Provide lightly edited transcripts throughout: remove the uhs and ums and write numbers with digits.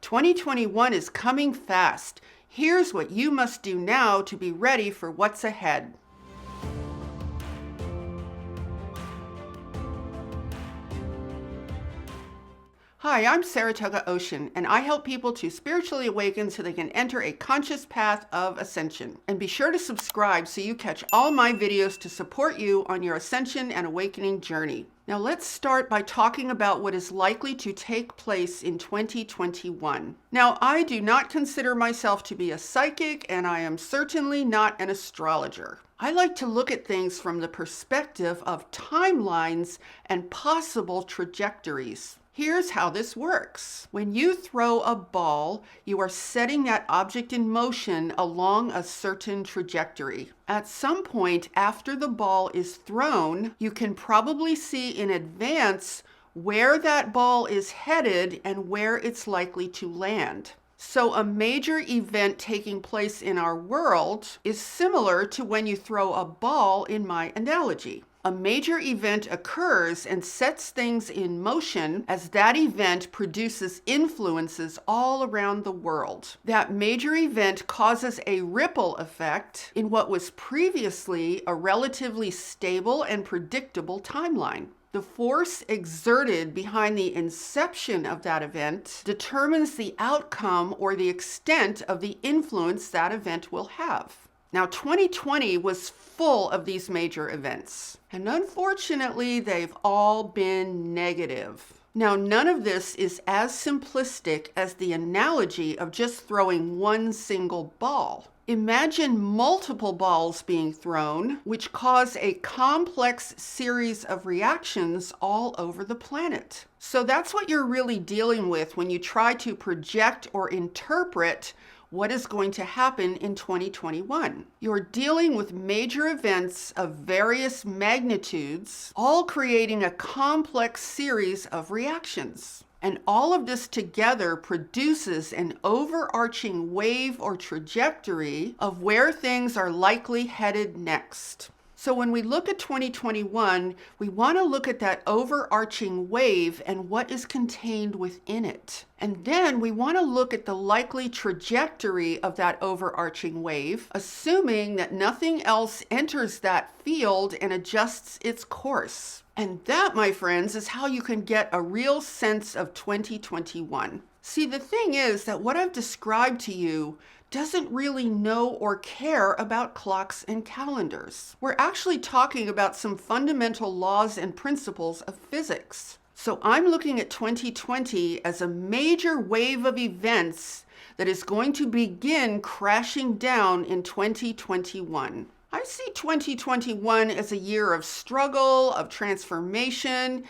2021 is coming fast. Here's what you must do now to be ready for what's ahead. Hi, I'm Saratoga Ocean, and I help people to spiritually awaken so they can enter a conscious path of ascension. And be sure to subscribe so you catch all my videos to support you on your ascension and awakening journey. Now let's start by talking about what is likely to take place in 2021. Now, I do not consider myself to be a psychic, and I am certainly not an astrologer. I like to look at things from the perspective of timelines and possible trajectories. Here's how this works. When you throw a ball, you are setting that object in motion along a certain trajectory. At some point after the ball is thrown, you can probably see in advance where that ball is headed and where it's likely to land. So a major event taking place in our world is similar to when you throw a ball in my analogy. A major event occurs and sets things in motion as that event produces influences all around the world. That major event causes a ripple effect in what was previously a relatively stable and predictable timeline. The force exerted behind the inception of that event determines the outcome or the extent of the influence that event will have. Now, 2020 was full of these major events, and unfortunately, they've all been negative. Now, none of this is as simplistic as the analogy of just throwing one single ball. Imagine multiple balls being thrown, which cause a complex series of reactions all over the planet. So that's what you're really dealing with when you try to project or interpret what is going to happen in 2021. You're dealing with major events of various magnitudes, all creating a complex series of reactions. And all of this together produces an overarching wave or trajectory of where things are likely headed next. So when we look at 2021, we want to look at that overarching wave and what is contained within it. And then we want to look at the likely trajectory of that overarching wave, assuming that nothing else enters that field and adjusts its course. And that, my friends, is how you can get a real sense of 2021. See, the thing is that what I've described to you doesn't really know or care about clocks and calendars. We're actually talking about some fundamental laws and principles of physics. So I'm looking at 2020 as a major wave of events that is going to begin crashing down in 2021. I see 2021 as a year of struggle, of transformation,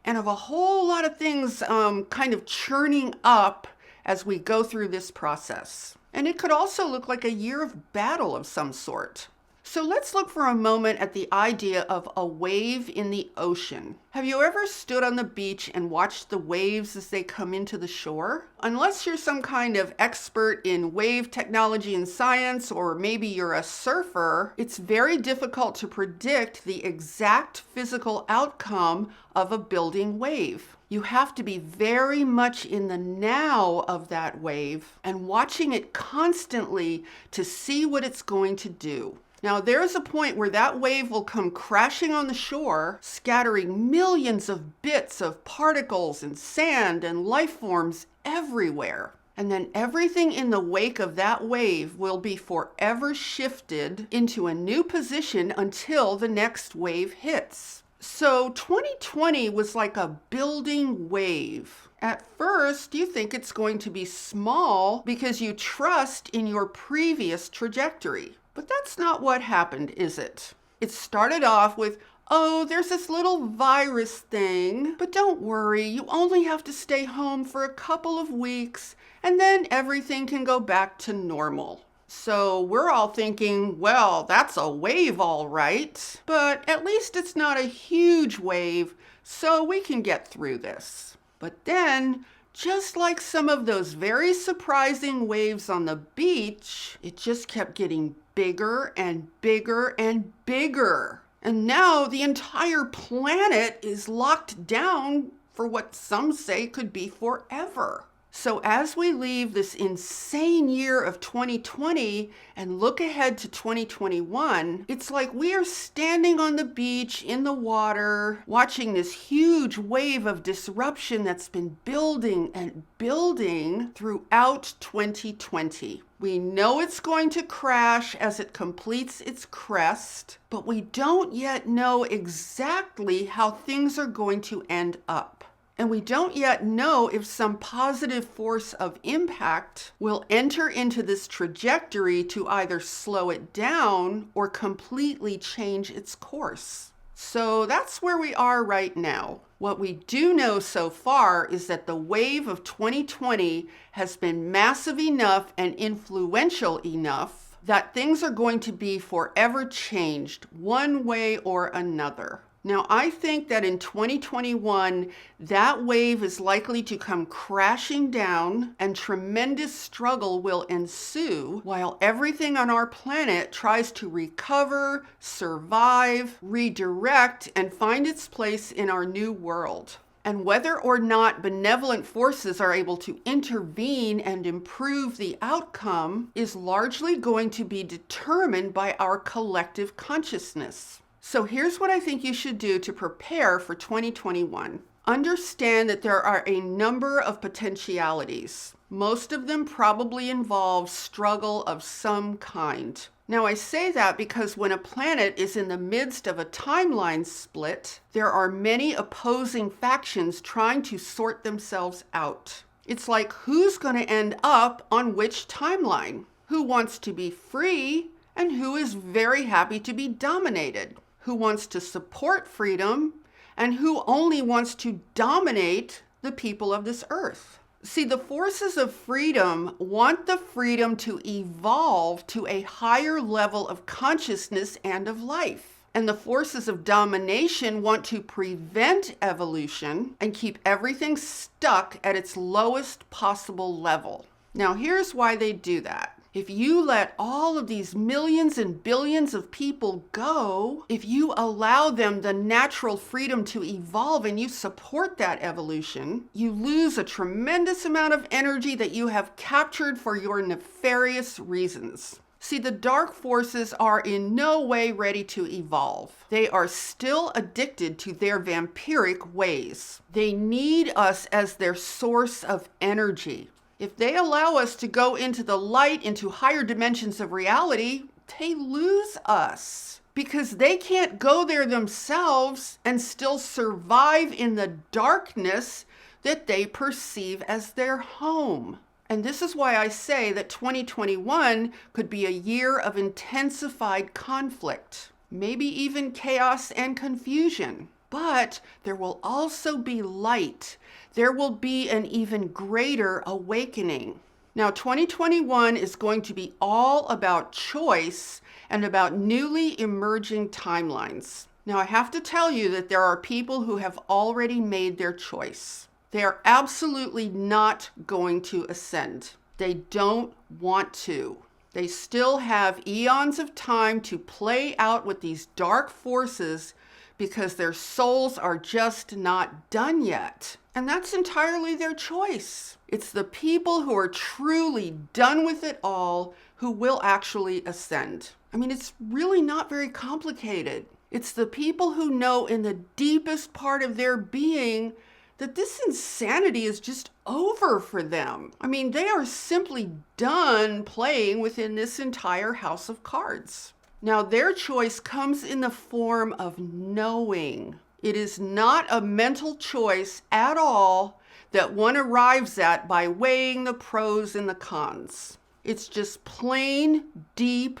and of a whole lot of things kind of churning up as we go through this process. And it could also look like a year of battle of some sort. So let's look for a moment at the idea of a wave in the ocean. Have you ever stood on the beach and watched the waves as they come into the shore? Unless you're some kind of expert in wave technology and science, or maybe you're a surfer, it's very difficult to predict the exact physical outcome of a building wave. You have to be very much in the now of that wave and watching it constantly to see what it's going to do. Now, there's a point where that wave will come crashing on the shore, scattering millions of bits of particles and sand and life forms everywhere. And then everything in the wake of that wave will be forever shifted into a new position until the next wave hits. So 2020 was like a building wave. At first, you think it's going to be small because you trust in your previous trajectory. But that's not what happened, is it? It started off with, oh, there's this little virus thing, but don't worry, you only have to stay home for a couple of weeks, and then everything can go back to normal. So we're all thinking, well, that's a wave all right, but at least it's not a huge wave, so we can get through this. But then, just like some of those very surprising waves on the beach, it just kept getting bigger and bigger and bigger. And now the entire planet is locked down for what some say could be forever. So as we leave this insane year of 2020 and look ahead to 2021, it's like we are standing on the beach in the water, watching this huge wave of disruption that's been building and building throughout 2020. We know it's going to crash as it completes its crest, but we don't yet know exactly how things are going to end up. And we don't yet know if some positive force of impact will enter into this trajectory to either slow it down or completely change its course. So that's where we are right now. What we do know so far is that the wave of 2020 has been massive enough and influential enough that things are going to be forever changed one way or another. Now, I think that in 2021, that wave is likely to come crashing down and tremendous struggle will ensue while everything on our planet tries to recover, survive, redirect, and find its place in our new world. And whether or not benevolent forces are able to intervene and improve the outcome is largely going to be determined by our collective consciousness. So here's what I think you should do to prepare for 2021. Understand that there are a number of potentialities. Most of them probably involve struggle of some kind. Now, I say that because when a planet is in the midst of a timeline split, there are many opposing factions trying to sort themselves out. It's like, who's going to end up on which timeline? Who wants to be free and who is very happy to be dominated? Who wants to support freedom and who only wants to dominate the people of this earth? See, the forces of freedom want the freedom to evolve to a higher level of consciousness and of life. And the forces of domination want to prevent evolution and keep everything stuck at its lowest possible level. Now, here's why they do that. If you let all of these millions and billions of people go, if you allow them the natural freedom to evolve and you support that evolution, you lose a tremendous amount of energy that you have captured for your nefarious reasons. See, the dark forces are in no way ready to evolve. They are still addicted to their vampiric ways. They need us as their source of energy. If they allow us to go into the light, into higher dimensions of reality, they lose us because they can't go there themselves and still survive in the darkness that they perceive as their home. And this is why I say that 2021 could be a year of intensified conflict, maybe even chaos and confusion. But there will also be light. There will be an even greater awakening. Now, 2021 is going to be all about choice and about newly emerging timelines. Now, I have to tell you that there are people who have already made their choice. They are absolutely not going to ascend. They don't want to. They still have eons of time to play out with these dark forces because their souls are just not done yet. And that's entirely their choice. It's the people who are truly done with it all who will actually ascend. I mean, it's really not very complicated. It's the people who know in the deepest part of their being that this insanity is just over for them. I mean, they are simply done playing within this entire house of cards. Now, their choice comes in the form of knowing. It is not a mental choice at all that one arrives at by weighing the pros and the cons. It's just plain, deep,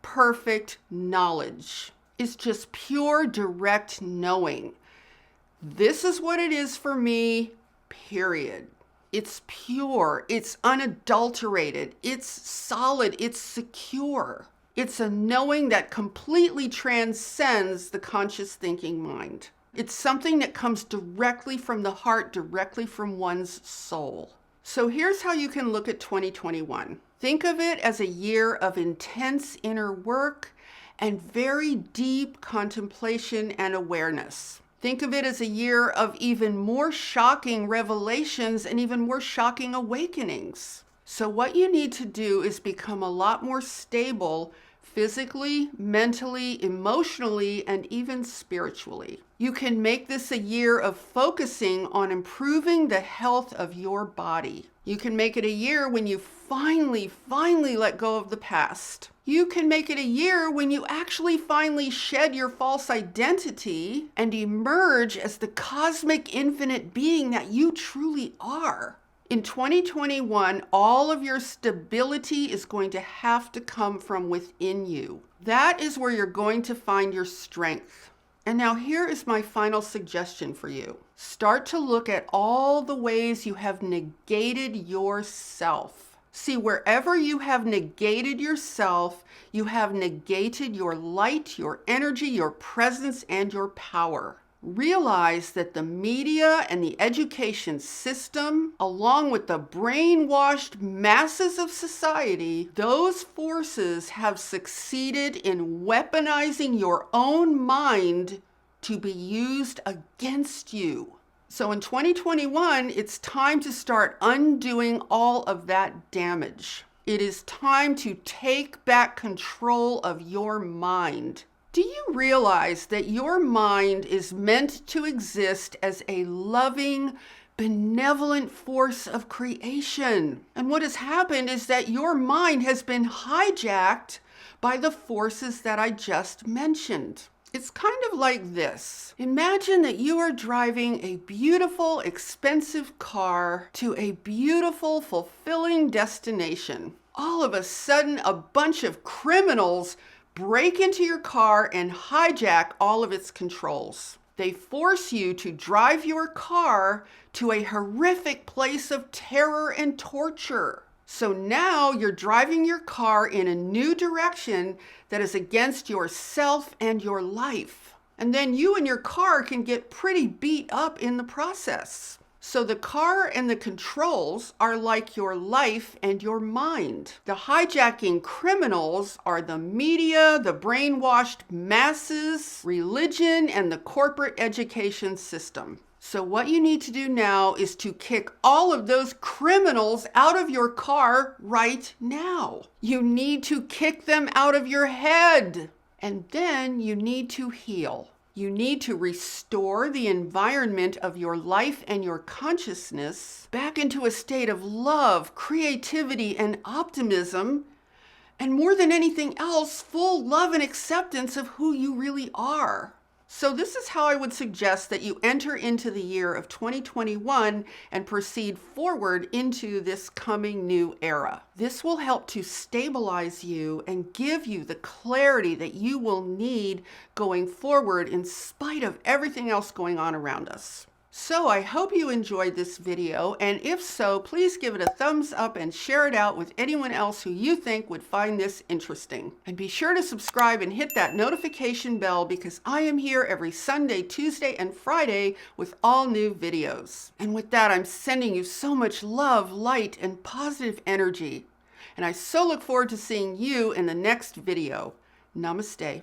perfect knowledge. It's just pure, direct knowing. This is what it is for me, period. It's pure, it's unadulterated, it's solid, it's secure. It's a knowing that completely transcends the conscious thinking mind. It's something that comes directly from the heart, directly from one's soul. So here's how you can look at 2021. Think of it as a year of intense inner work and very deep contemplation and awareness. Think of it as a year of even more shocking revelations and even more shocking awakenings. So what you need to do is become a lot more stable physically, mentally, emotionally, and even spiritually. You can make this a year of focusing on improving the health of your body. You can make it a year when you finally let go of the past. You can make it a year when you actually finally shed your false identity and emerge as the cosmic infinite being that you truly are. In 2021, all of your stability is going to have to come from within you. That is where you're going to find your strength. And now here is my final suggestion for you. Start to look at all the ways you have negated yourself. See, wherever you have negated yourself, you have negated your light, your energy, your presence, and your power. Realize that the media and the education system, along with the brainwashed masses of society, those forces have succeeded in weaponizing your own mind to be used against you. So in 2021, it's time to start undoing all of that damage. It is time to take back control of your mind. Do you realize that your mind is meant to exist as a loving, benevolent force of creation? And what has happened is that your mind has been hijacked by the forces that I just mentioned. It's kind of like this. Imagine that you are driving a beautiful, expensive car to a beautiful, fulfilling destination. All of a sudden, a bunch of criminals break into your car and hijack all of its controls. They force you to drive your car to a horrific place of terror and torture. So now you're driving your car in a new direction that is against yourself and your life. And then you and your car can get pretty beat up in the process. So the car and the controls are like your life and your mind. The hijacking criminals are the media, the brainwashed masses, religion, and the corporate education system. So what you need to do now is to kick all of those criminals out of your car right now. You need to kick them out of your head. And then you need to heal. You need to restore the environment of your life and your consciousness back into a state of love, creativity, and optimism, and more than anything else, full love and acceptance of who you really are. So this is how I would suggest that you enter into the year of 2021 and proceed forward into this coming new era. This will help to stabilize you and give you the clarity that you will need going forward in spite of everything else going on around us. So I hope you enjoyed this video, and if so, please give it a thumbs up and share it out with anyone else who you think would find this interesting. And be sure to subscribe and hit that notification bell because I am here every Sunday, Tuesday, and Friday with all new videos. And with that, I'm sending you so much love, light, and positive energy. And I so look forward to seeing you in the next video. Namaste.